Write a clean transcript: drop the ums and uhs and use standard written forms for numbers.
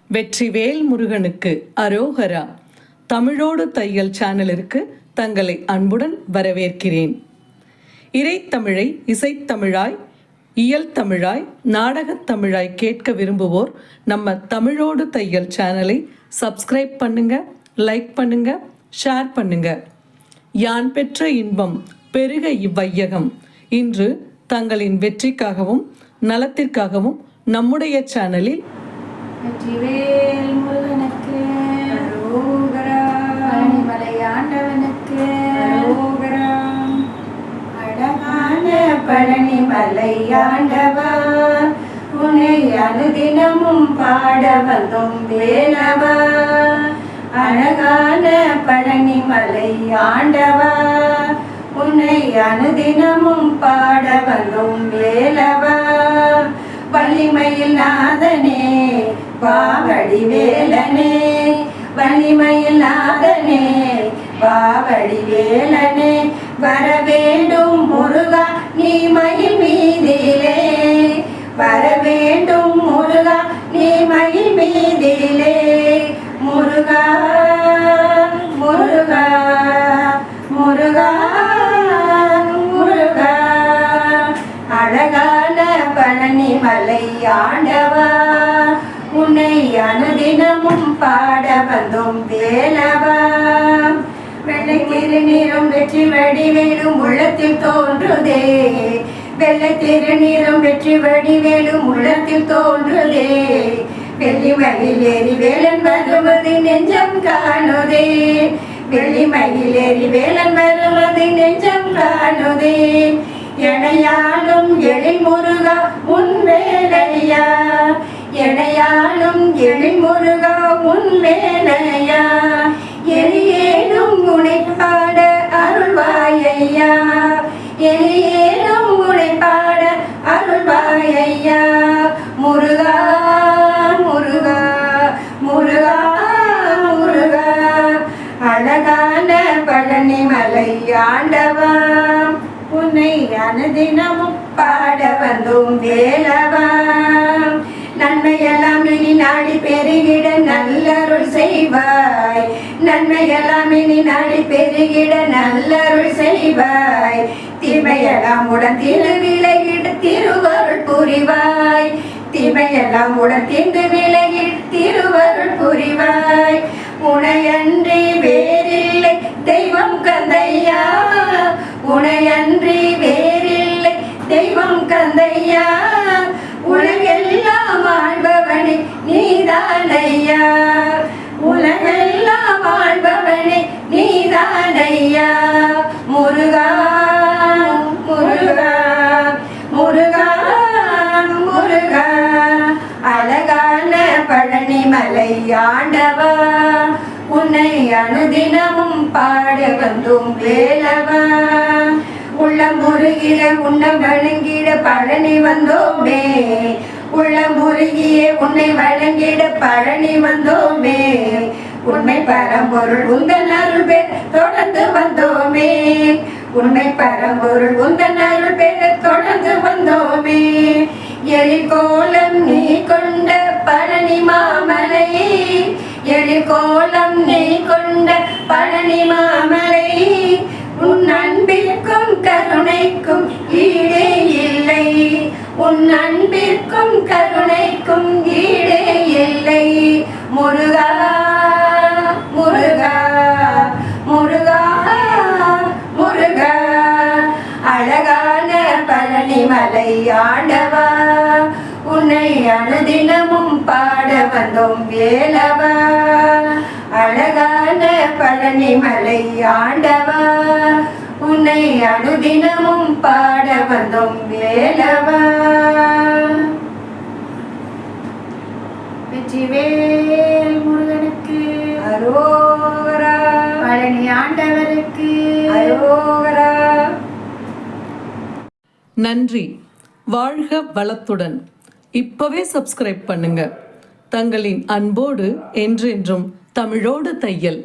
வெற்றிவேல் முருகனுக்கு அரோகரா. தமிழோடு தையல் சேனலிற்கு தங்களை அன்புடன் வரவேற்கிறேன். இறைத்தமிழை இசைத்தமிழாய், இயல் தமிழாய், நாடகத் தமிழாய் கேட்க விரும்புவோர் நம்ம தமிழோடு தையல் சேனலை சப்ஸ்கிரைப் பண்ணுங்க, லைக் பண்ணுங்க, ஷேர் பண்ணுங்க. யான் பெற்ற இன்பம் பெருக இவ்வையகம். இன்று தங்களின் வெற்றிக்காகவும் நலத்திற்காகவும் நம்முடைய சேனலில் வெற்றிவேல் முருகனுக்கு அரோகரா, பழனிமலை ஆண்டவனுக்கு அரோகரா. அழகான பழனிமலை ஆண்டவா, உன்னை அனுதினமும் பாட வந்தோம் வேலவா. அழகான பழனிமலை ஆண்டவா, உன்னை அனுதினமும் பாட வந்தோம் வேலவா. வள்ளிமயில் நாதனே பாவடி வேலனே, வள்ளிமயில் நாதனே பாவடி வேலனே. வரவேண்டும் முருகா நீ மயில் மீதிலே, வரவேண்டும் முருகா நீ மயில் மீதிலே. முருகா முருகா முருகா முருகா. அழகான பழனிமலை ஆண்டவா, உன்னை அனுதினமும் பாட வந்தோம் வேலவா. வெள்ளை திருநீரும் வெற்றி வடிவேலும் உள்ளத்தில் தோன்றுதே, வெள்ளை திருநீரும் வெற்றி வடிவேலும் உள்ளத்தில் தோன்றுதே. வெள்ளி மயில் ஏறி வேலன் வருவது நெஞ்சம் காணுதே, வெள்ளி மயில் ஏறி வேலன் வருவது நெஞ்சம் காணுதே. எனையாளும் எழில் முருகா உன் வேலையா, எனையாளும் எழில் முருகா உன் வேலையா. எலியேனும் உனை பாட அருள்வாயையா, எலியேனும் உனை பாட அருள்வாயையா. முருகா முருகா முருகா முருகா. அழகான பழனிமலை ஆண்டவா, உன்னை அனுதினமும் பாட வந்தோம் வேலவா. நன்மையெல்லாம் இனி நாடி பெருகிட நல்லருள் செய்வாய், நன்மையெல்லாம் இனி நாடி பெருகிட நல்லருள் செய்வாய். தீமையெல்லாம் உடன் திரு விலகிட திருவருள் புரிவாய், தீமையெல்லாம் உடன் திரு விலகிட திருவருள் புரிவாய். உனையன்றி வேறில்லை தெய்வம் கந்தையா, உனையன்றி வேறில்லை தெய்வம் கந்தையா. உலகெல்லாம் ஆள்பவனே நீதானையா, உலகெல்லாம் ஆள்பவனே நீதானையா. முருகா முருகா முருகா முருகா. அழகான பழனிமலை ஆண்டவா, உன்னை அனுதினமும் பாட வந்தோம் வேலவா. உள்ளம் முருகிட உன்னம் வழங்கிட பழனி வந்தோமே, உள்ளம் முருகிய உன்னை வழங்கிட பழனி வந்தோமே. உண்மை பரம்பொருள் உந்தன் அருள் பெற தொடர்ந்து வந்தோமே, உண்மை பரம்பொருள் உந்தன் அருள் பெற தொடர்ந்து வந்தோமே. எழிற்கோலம் நீ கொண்ட பழனி மாமலை, எழிற்கோலம் நீ கொண்ட பழனி மாமலை. உன் அன்பிற்கும் கருணைக்கும் ஈடே இல்லை, உன் அன்பிற்கும் கருணைக்கும் ஈடே இல்லை. முருகா முருகா முருகா முருகா. அழகான பழனிமலை ஆண்டவா, உன்னை அனுதினமும் பாட வந்தோம் வேலவா. அழகான பழனிமலை ஆண்டவா, உன்னை அனுதினமும் பாட வந்தோம் வேலவா. வெற்றிவேல் முருகனுக்கு அரோகரா, பழனி ஆண்டவருக்கு அரோகரா. நன்றி. வாழ்க வளத்துடன். இப்பவே சப்ஸ்கிரைப் பண்ணுங்க. தங்களின் அன்போடு என்றென்றும் தமிழோடு தையல்.